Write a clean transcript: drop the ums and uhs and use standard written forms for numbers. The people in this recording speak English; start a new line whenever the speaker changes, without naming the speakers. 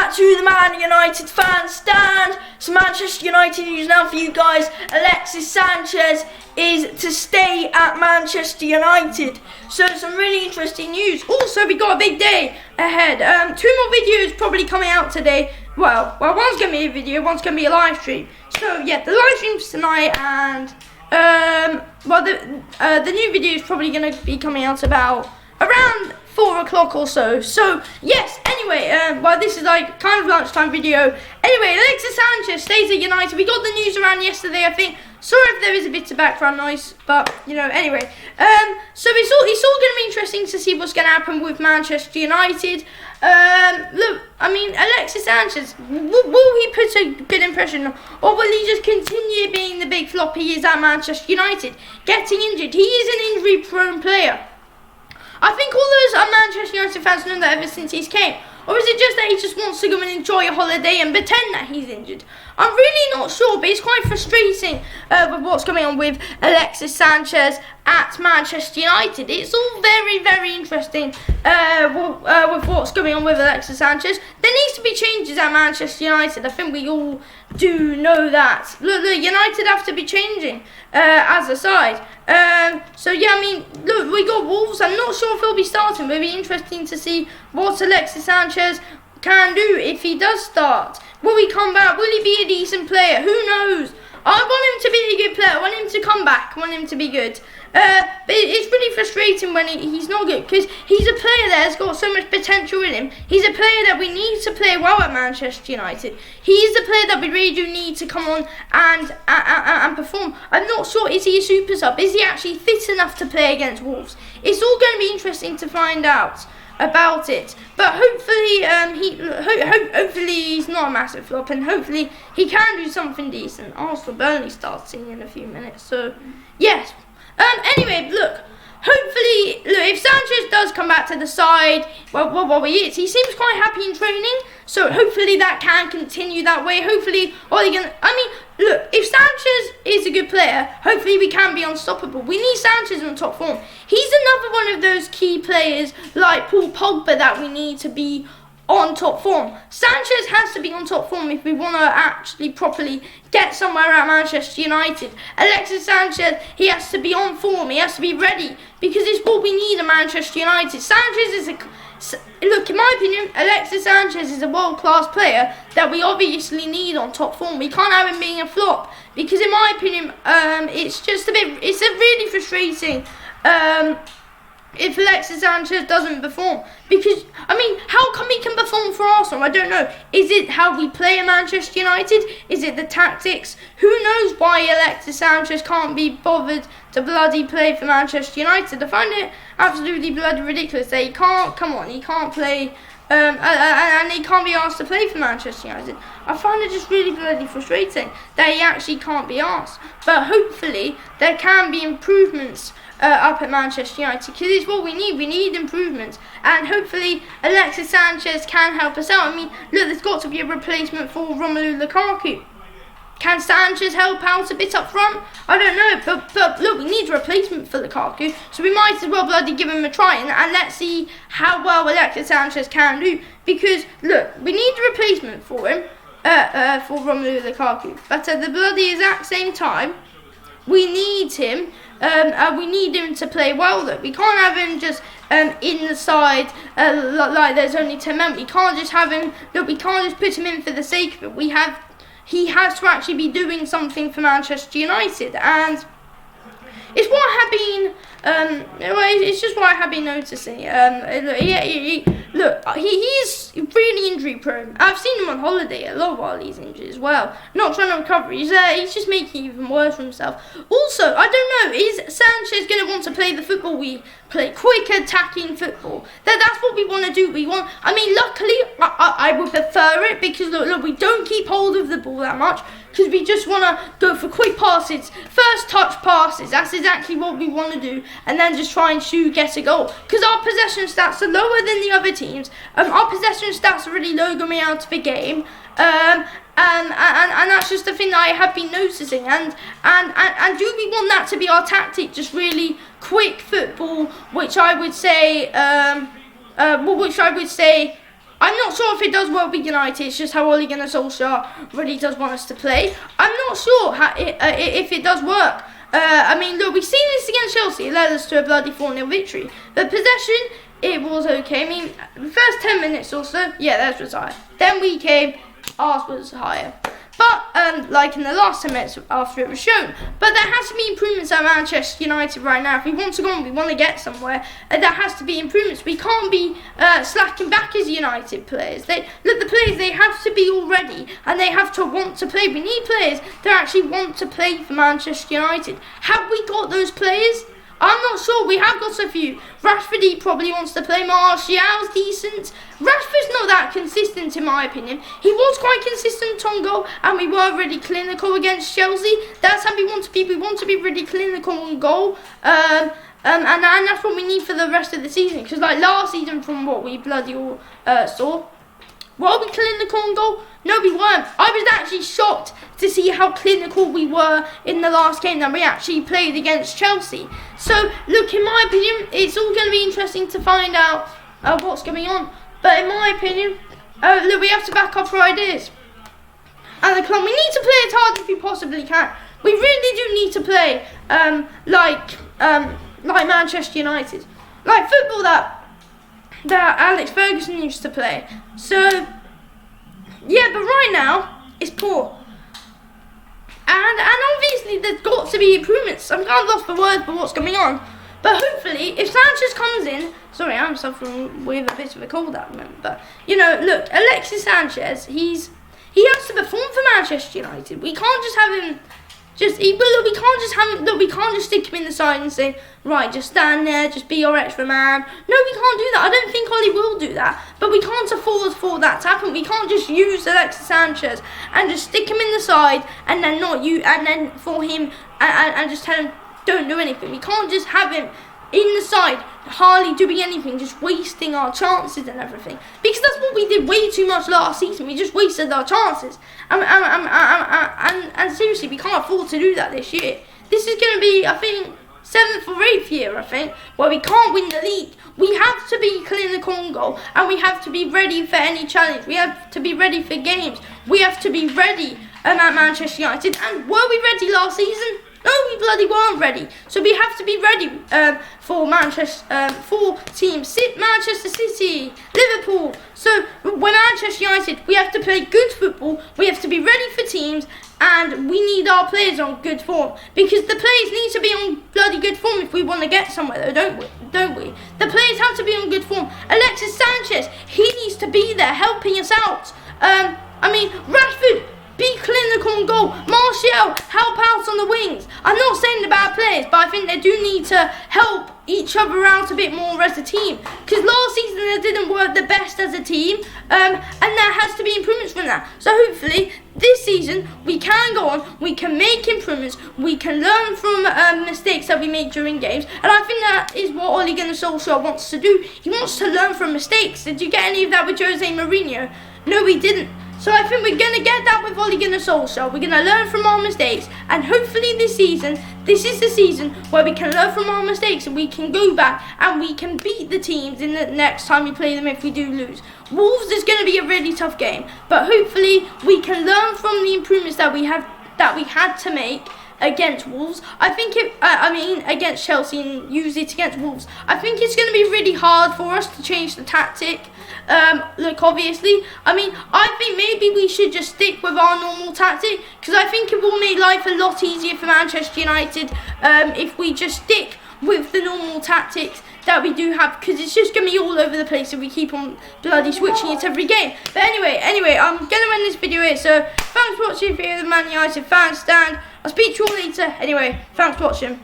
back to the Man United fan stand. So Manchester United news now for you guys. Alexis Sanchez is to stay at Manchester United. So some really interesting news. Also, we got a big day ahead. 2 more videos probably coming out today. Well, one's going to be a video, one's going to be a live stream. So yeah, the live stream's tonight, and the new video is probably going to be coming out about around 4 o'clock or so. So yes, anyway, this is like kind of lunchtime video. Anyway, Alexis Sanchez stays at United. We got the news around yesterday, I think. Sorry if there is a bit of background noise, but you know, anyway. So it's all going to be interesting to see what's going to happen with Manchester United. Look, I mean, Alexis Sanchez, will he put a good impression, or will he just continue being the big flop he is at Manchester United, getting injured? He is an injury-prone player. I think all those Manchester United fans know that ever since he's came. Or is it just that he just wants to go and enjoy a holiday and pretend that he's injured? I'm really not sure, but it's quite frustrating with what's going on with Alexis Sanchez at Manchester United. It's all very, very interesting with what's going on with Alexis Sanchez. There needs to be changes at Manchester United. I think we all do know that. Look, United have to be changing as a side. So yeah, I mean, look, we got Wolves. I'm not sure if he'll be starting, but it'll be interesting to see what Alexis Sanchez can do if he does start. Will he come back? Will he be a decent player? Who knows? I want him to be a good player. I want him to come back. I want him to be good. But it's really frustrating when he's not good, because he's a player that's got so much potential in him. He's a player that we need to play well at Manchester United. He's a player that we really do need to come on and perform. I'm not sure, is he a super sub? Is he actually fit enough to play against Wolves? It's all going to be interesting to find out about it, but hopefully hopefully he's not a massive flop, and hopefully he can do something decent. Arsenal Burnley starting in a few minutes, so yes. Anyway, look, hopefully, if Sanchez does come back to the side, he seems quite happy in training, so hopefully that can continue that way. Hopefully, look, if Sanchez is a good player, hopefully we can be unstoppable. We need Sanchez on top form. He's another one of those key players like Paul Pogba that we need to be on top form. Sanchez has to be on top form if we want to actually properly get somewhere at Manchester United. Alexis Sanchez, he has to be on form. He has to be ready, because it's what we need at Manchester United. Sanchez is look, in my opinion, Alexis Sanchez is a world-class player that we obviously need on top form. We can't have him being a flop, because in my opinion, it's a really frustrating if Alexis Sanchez doesn't perform. Because, I mean, how come he can perform for Arsenal? I don't know. Is it how we play at Manchester United? Is it the tactics? Who knows why Alexis Sanchez can't be bothered to bloody play for Manchester United? I find it absolutely bloody ridiculous that he can't play, and he can't be asked to play for Manchester United. I find it just really bloody frustrating that he actually can't be asked. But hopefully there can be improvements up at Manchester United, because it's what we need. We need improvements, and hopefully Alexis Sanchez can help us out. I mean, look, there's got to be a replacement for Romelu Lukaku. Can Sanchez help out a bit up front? I don't know, but look, we need a replacement for Lukaku, so we might as well bloody give him a try, and let's see how well Alexis Sanchez can do, because look, we need a replacement for him, for Romelu Lukaku, but at the bloody exact same time, we need him. We need him to play well. Though we can't have him just in the side like there's only 10 men. We can't just have him. Look, we can't just put him in for the sake of it. He has to actually be doing something for Manchester United, and it's what I have been. It's just what I have been noticing. He's really injury prone. I've seen him on holiday a lot while he's injured as well. Not trying to recover. He's just making it even worse for himself. Also, I don't know, is Sanchez going to want to play the football we play? Quick attacking football. That's what we want to do. Luckily, I would prefer it, because look, we don't keep hold of the ball that much, because we just want to go for quick passes, first touch passes. That's exactly what we want to do, and then just try and get a goal, because our possession stats are lower than the other teams. Our possession stats are really low coming out of the game, and that's just the thing that I have been noticing, and do we want that to be our tactic, just really quick football, which I would say I'm not sure if it does work with United. It's just how Ole Gunnar Solskjaer really does want us to play. I'm not sure if it does work. I mean, look, we've seen this against Chelsea. It led us to a bloody 4-0 victory. The possession, it was okay. I mean, the first 10 minutes or so, yeah, theirs was higher. Then we came, ours was higher. But, like in the last 10 minutes after it was shown. But there has to be improvements at Manchester United right now. If we want to go on, we want to get somewhere, there has to be improvements. We can't be slacking back as United players. The players, they have to be all ready, and they have to want to play. We need players that actually want to play for Manchester United. Have we got those players? I'm not sure. We have got a few. Rashford, he probably wants to play. Martial's decent. Rashford's not that consistent in my opinion. He was quite consistent on goal, and we were really clinical against Chelsea. That's how we want to be. We want to be really clinical on goal. And that's what we need for the rest of the season. Because like last season, from what we bloody all saw, were we clinical on goal? No, we weren't. I was actually shocked to see how clinical we were in the last game that we actually played against Chelsea. So, look, in my opinion, it's all going to be interesting to find out what's going on. But in my opinion, look, we have to back up our ideas. And the club, we need to play as hard as we possibly can. We really do need to play like Manchester United, like football that Alex Ferguson used to play. So, yeah, but right now, it's poor. And obviously, there's got to be improvements. I'm kind of lost for words for what's going on. But hopefully, if Sanchez comes in... Sorry, I'm suffering with a bit of a cold at the moment. But, you know, look, Alexis Sanchez, he has to perform for Manchester United. We can't just have him... we can't just stick him in the side and say, right, just stand there, just be your extra man. No, we can't do that. I don't think Ollie will do that. But we can't afford for that to happen. We can't just use Alexis Sanchez and just stick him in the side and then and just tell him, don't do anything. We can't just have him in the side, hardly doing anything, just wasting our chances and everything. Because that's what we did way too much last season. We just wasted our chances. And seriously, we can't afford to do that this year. This is going to be, I think, 7th or 8th year, I think, where we can't win the league. We have to be clinical on goal, and we have to be ready for any challenge. We have to be ready for games. We have to be ready at Manchester United. And were we ready last season? No, we bloody weren't ready. So we have to be ready for teams. Manchester City, Liverpool. So when Manchester United, we have to play good football. We have to be ready for teams, and we need our players on good form, because the players need to be on bloody good form if we want to get somewhere, though, don't we? The players have to be on good form. Alexis Sanchez, he needs to be there helping us out. I mean, Rashford, be clinical on goal. Martial, help out on the wings. I'm not saying they're bad players, but I think they do need to help each other out a bit more as a team. Because last season they didn't work the best as a team, and there has to be improvements from that. So hopefully this season we can go on, we can make improvements, we can learn from mistakes that we make during games. And I think that is what Ole Gunnar Solskjaer wants to do. He wants to learn from mistakes. Did you get any of that with Jose Mourinho? No, we didn't. So I think we're going to get that with Ole Gunnar Solskjaer. We're going to learn from our mistakes, and hopefully this season, this is the season where we can learn from our mistakes and we can go back and we can beat the teams in the next time we play them if we do lose. Wolves is going to be a really tough game, but hopefully we can learn from the improvements that we had to make against Wolves. I think against Chelsea, and use it against Wolves. I think it's going to be really hard for us to change the tactic. Look, obviously, I think maybe we should just stick with our normal tactic, because I think it will make life a lot easier for Manchester United if we just stick with the normal tactics that we do have, because it's just going to be all over the place if we keep on bloody switching it every game. But anyway, I'm going to end this video here, so thanks for watching. If you're the Man United fan stand, I'll speak to you all later. Anyway, thanks for watching.